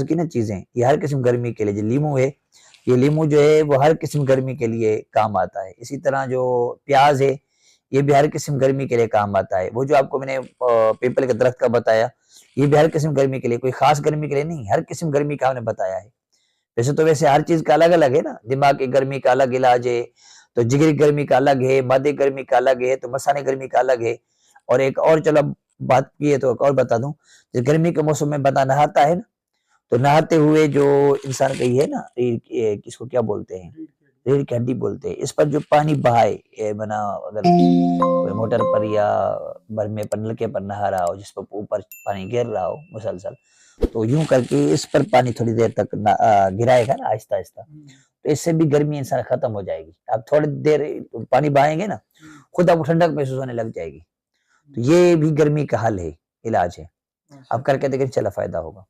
کی نا چیزیں یہ ہر قسم گرمی کے لیے، جو لیمو ہے یہ لیمو جو ہے وہ ہر قسم گرمی کے لیے کام آتا ہے. اسی طرح جو پیاز ہے یہ بھی ہر قسم گرمی کے لیے کام آتا ہے. وہ جو آپ کو میں نے پیپل کے درخت کا بتایا یہ بھی ہر قسم گرمی کے لیے، کوئی خاص گرمی کے لیے نہیں، ہر قسم گرمی کا آپ نے بتایا ہے. ویسے ہر چیز کا الگ الگ ہے نا، دماغ کی گرمی کا الگ علاج ہے، تو جگری گرمی کا الگ ہے، معدے گرمی کا الگ ہے، تو مثانے گرمی کا الگ ہے. اور ایک اور چلو بات کی ہے تو ایک اور بتا دوں، جس گرمی کے موسم میں بندہ نہاتا ہے نا، تو نہاتے ہوئے جو انسان کا یہ ہے نا کس کو کیا بولتے ہیں، ریڑھ کی ہڈی بولتے ہیں، اس پر جو پانی بہائے بنا اگر کوئی موٹر پر یا برمے پر نلکے پر نہا رہا ہو جس پر اوپر پانی گر رہا ہو مسلسل، تو یوں کر کے اس پر پانی تھوڑی دیر تک گرائے گا نا آہستہ آہستہ، تو اس سے بھی گرمی انسان ختم ہو جائے گی. آپ تھوڑی دیر پانی بہائیں گے نا خود آپ کو ٹھنڈک محسوس ہونے لگ جائے گی. تو یہ بھی گرمی کا حل ہے، علاج ہے. آپ کر کے دیکھیں چلا فائدہ ہوگا.